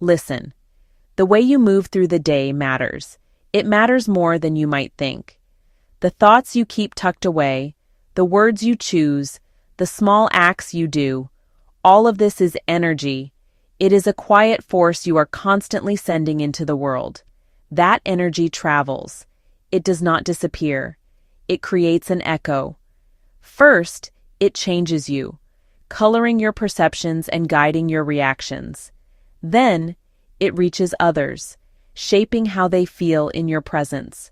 Listen. The way you move through the day matters. It matters more than you might think. The thoughts you keep tucked away, the words you choose, the small acts you do, all of this is energy. It is a quiet force you are constantly sending into the world. That energy travels. It does not disappear. It creates an echo. First, it changes you, coloring your perceptions and guiding your reactions. Then, it reaches others, shaping how they feel in your presence.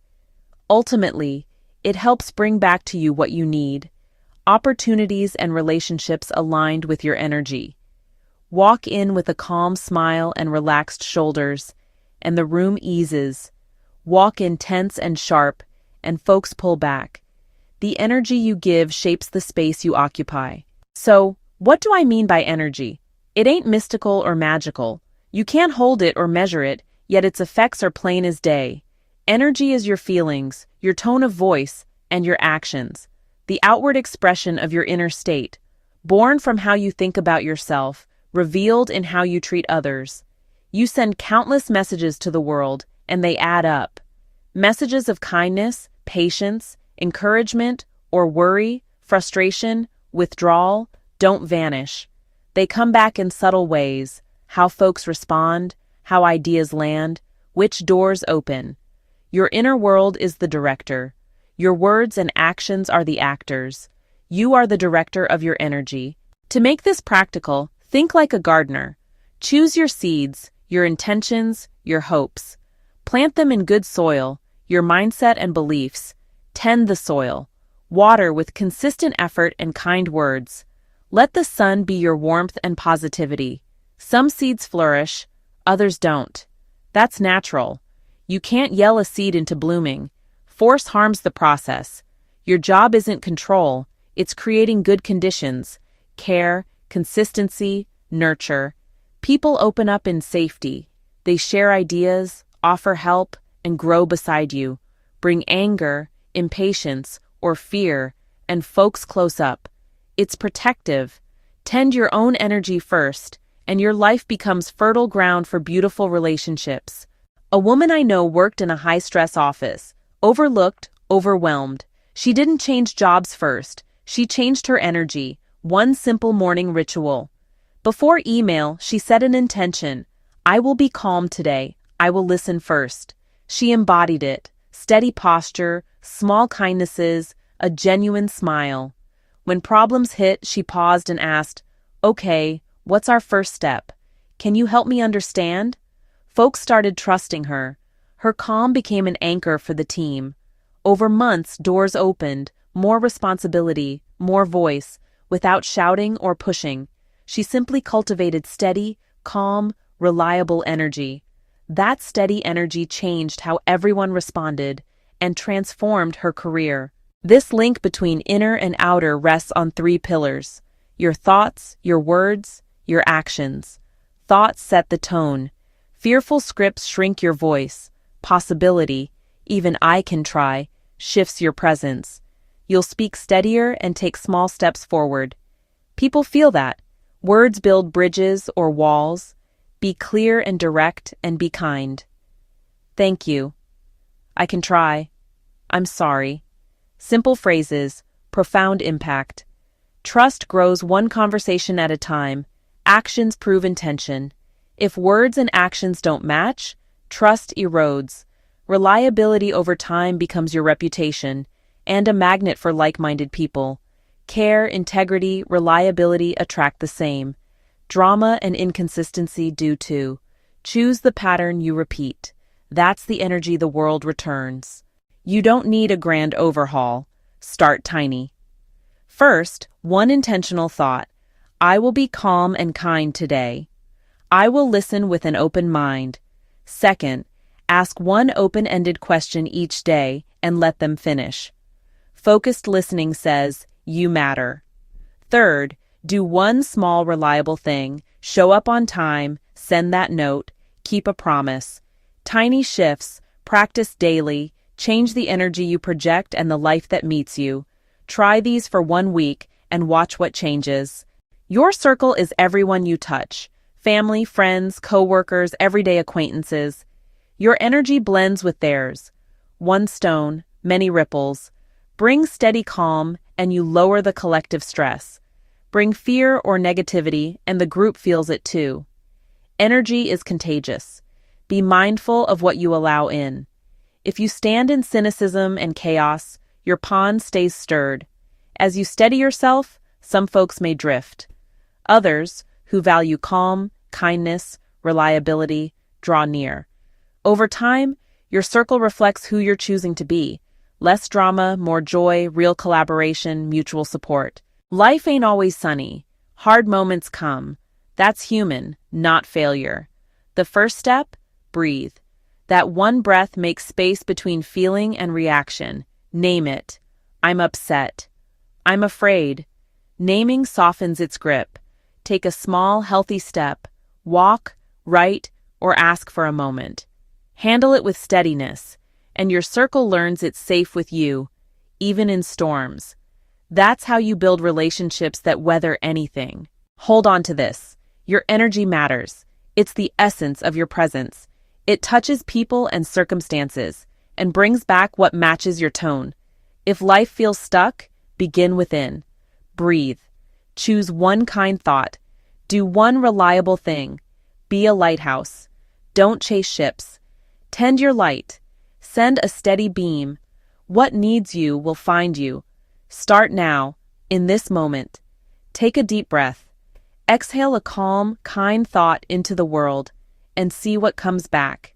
Ultimately, it helps bring back to you what you need, opportunities and relationships aligned with your energy. Walk in with a calm smile and relaxed shoulders, and the room eases. Walk in tense and sharp, and folks pull back. The energy you give shapes the space you occupy. So, what do I mean by energy? It ain't mystical or magical. You can't hold it or measure it, yet its effects are plain as day. Energy is your feelings, your tone of voice, and your actions. The outward expression of your inner state, born from how you think about yourself, revealed in how you treat others. You send countless messages to the world, and they add up. Messages of kindness, patience, encouragement, or worry, frustration, withdrawal, don't vanish. They come back in subtle ways: how folks respond, how ideas land, which doors open. Your inner world is the director. Your words and actions are the actors. You are the director of your energy. To make this practical, think like a gardener. Choose your seeds, your intentions, your hopes. Plant them in good soil, your mindset and beliefs. Tend the soil. Water with consistent effort and kind words. Let the sun be your warmth and positivity. Some seeds flourish, others don't. That's natural. You can't yell a seed into blooming. Force harms the process. Your job isn't control, it's creating good conditions. Care, consistency, nurture. People open up in safety. They share ideas, offer help, and grow beside you. Bring anger, impatience, or fear, and folks close up. It's protective. Tend your own energy first, and your life becomes fertile ground for beautiful relationships. A woman I know worked in a high-stress office, overlooked, overwhelmed. She didn't change jobs first. She changed her energy, one simple morning ritual. Before email, she set an intention. I will be calm today. I will listen first. She embodied it. Steady posture, small kindnesses, a genuine smile. When problems hit, she paused and asked, "Okay, what's our first step? Can you help me understand?" Folks started trusting her. Her calm became an anchor for the team. Over months, doors opened, more responsibility, more voice, without shouting or pushing. She simply cultivated steady, calm, reliable energy. That steady energy changed how everyone responded and transformed her career. This link between inner and outer rests on three pillars: your thoughts, your words, your actions. Thoughts set the tone. Fearful scripts shrink your voice. Possibility, even I can try, shifts your presence. You'll speak steadier and take small steps forward. People feel that. Words build bridges or walls. Be clear and direct and be kind. Thank you. I can try. I'm sorry. Simple phrases, profound impact. Trust grows one conversation at a time. Actions prove intention. If words and actions don't match, trust erodes. Reliability over time becomes your reputation, and a magnet for like-minded people. Care, integrity, reliability attract the same. Drama and inconsistency do too. Choose the pattern you repeat. That's the energy the world returns. You don't need a grand overhaul. Start tiny. First, one intentional thought. I will be calm and kind today. I will listen with an open mind. Second, ask one open-ended question each day and let them finish. Focused listening says, you matter. Third, do one small reliable thing. Show up on time, send that note, keep a promise. Tiny shifts, practice daily, change the energy you project and the life that meets you. Try these for 1 week and watch what changes. Your circle is everyone you touch. family, friends, co-workers, everyday acquaintances. Your energy blends with theirs. One stone, many ripples. Bring steady calm, and you lower the collective stress. Bring fear or negativity, and the group feels it too. Energy is contagious. Be mindful of what you allow in. If you stand in cynicism and chaos, your pond stays stirred. As you steady yourself, some folks may drift. Others, who value calm, kindness, reliability, draw near. Over time, your circle reflects who you're choosing to be. Less drama, more joy, real collaboration, mutual support. Life ain't always sunny. Hard moments come. That's human, not failure. The first step? Breathe. That one breath makes space between feeling and reaction. Name it. I'm upset. I'm afraid. Naming softens its grip. Take a small, healthy step. Walk, write, or ask for a moment. Handle it with steadiness, and your circle learns it's safe with you, even in storms. That's how you build relationships that weather anything. Hold on to this. Your energy matters. It's the essence of your presence. It touches people and circumstances, and brings back what matches your tone. If life feels stuck, begin within. Breathe. Choose one kind thought. Do one reliable thing. Be a lighthouse. Don't chase ships. Tend your light. Send a steady beam. What needs you will find you. Start now, in this moment. Take a deep breath. Exhale a calm, kind thought into the world, and see what comes back.